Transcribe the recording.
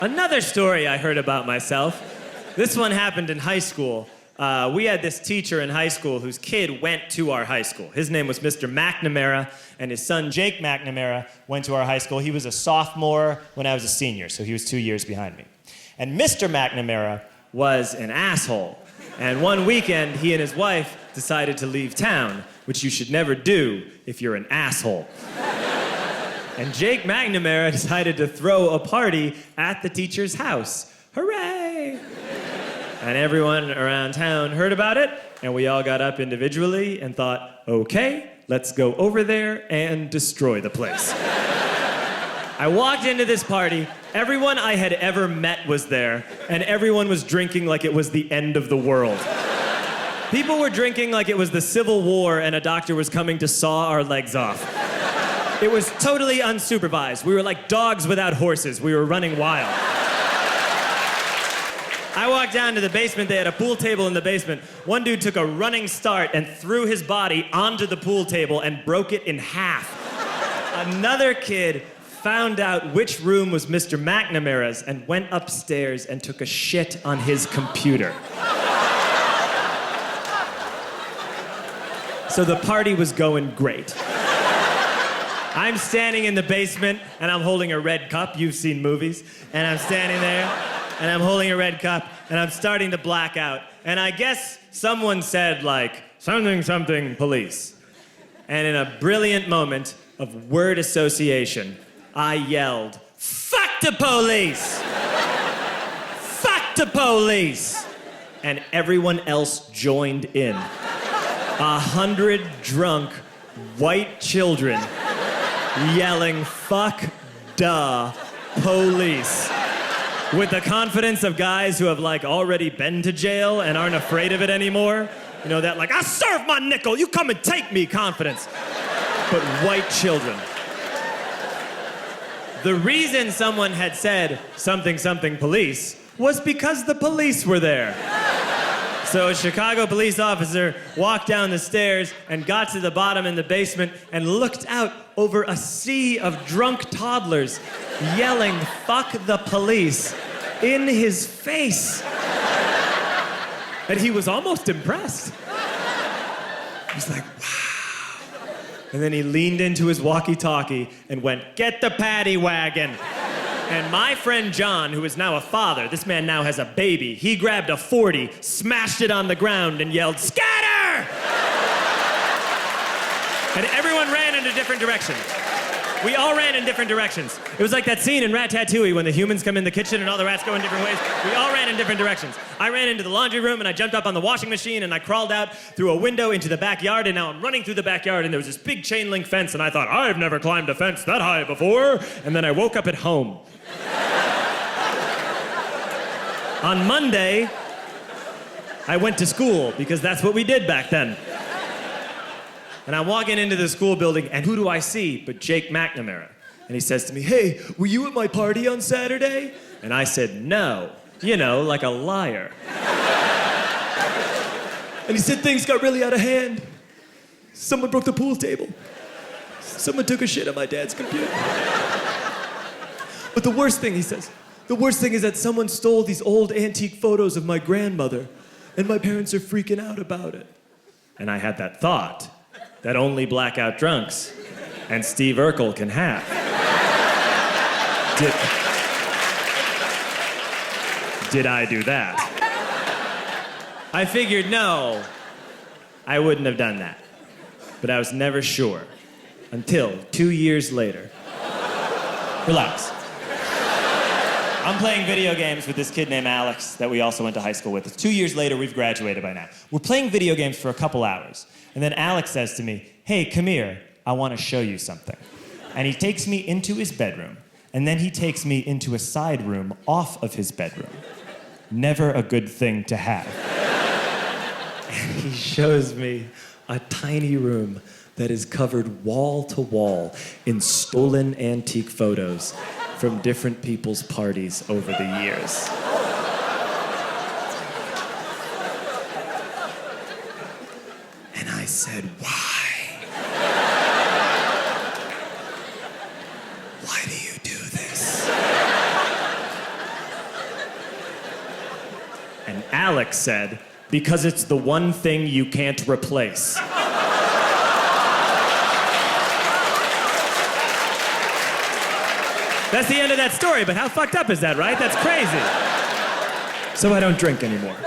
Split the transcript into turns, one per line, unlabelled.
Another story I heard about myself. This one happened in high school. We had this teacher in high school whose kid went to our high school. His name was Mr. McNamara, and his son, Jake McNamara, went to our high school. He was a sophomore when I was a senior, so he was 2 years behind me. And Mr. McNamara was an asshole. And one weekend, he and his wife decided to leave town, which you should never do if you're an asshole. And Jake McNamara decided to throw a party at the teacher's house. Hooray! And everyone around town heard about it, and we all got up individually and thought, okay, let's go over there and destroy the place. I walked into this party, everyone I had ever met was there, and everyone was drinking like it was the end of the world. People were drinking like it was the Civil War and a doctor was coming to saw our legs off. It was totally unsupervised. We were like dogs without horses. We were running wild. I walked down to the basement. They had a pool table in the basement. One dude took a running start and threw his body onto the pool table and broke it in half. Another kid found out which room was Mr. McNamara's and went upstairs and took a shit on his computer. So the party was going great. I'm standing in the basement and I'm holding a red cup. You've seen movies. And I'm standing there and I'm holding a red cup and I'm starting to black out. And I guess someone said like, something, something, police. And in a brilliant moment of word association, I yelled, fuck the police! Fuck the police! And everyone else joined in. 100 drunk white children yelling, fuck the police. With the confidence of guys who have like already been to jail and aren't afraid of it anymore. You know, that like, I serve my nickel, you come and take me confidence. But white children. The reason someone had said something, something police was because the police were there. So a Chicago police officer walked down the stairs and got to the bottom in the basement and looked out over a sea of drunk toddlers yelling, fuck the police, in his face. And he was almost impressed. He was like, wow. And then he leaned into his walkie-talkie and went, get the paddy wagon. And my friend John, who is now a father, this man now has a baby, he grabbed a 40, smashed it on the ground, and yelled, scatter! And everyone ran in a different direction. We all ran in different directions. It was like that scene in Ratatouille when the humans come in the kitchen and all the rats go in different ways. We all ran in different directions. I ran into the laundry room and I jumped up on the washing machine and I crawled out through a window into the backyard, and now I'm running through the backyard and there was this big chain link fence and I thought, I've never climbed a fence that high before. And then I woke up at home. On Monday, I went to school because that's what we did back then. And I'm walking into the school building, and who do I see but Jake McNamara? And he says to me, hey, were you at my party on Saturday? And I said, no. You know, like a liar. And he said things got really out of hand. Someone broke the pool table. Someone took a shit on my dad's computer. But the worst thing, he says, the worst thing is that someone stole these old antique photos of my grandmother, and my parents are freaking out about it. And I had that thought that only blackout drunks and Steve Urkel can have. Did I do that? I figured, no, I wouldn't have done that. But I was never sure until 2 years later. Relax. I'm playing video games with this kid named Alex that we also went to high school with. 2 years later, we've graduated by now. We're playing video games for a couple hours. And then Alex says to me, hey, come here, I want to show you something. And he takes me into his bedroom, and then he takes me into a side room off of his bedroom. Never a good thing to have. And he shows me a tiny room that is covered wall to wall in stolen antique photos from different people's parties over the years. And I said, why? Why do you do this? And Alex said, because it's the one thing you can't replace. That's the end of that story, but how fucked up is that, right? That's crazy. So I don't drink anymore.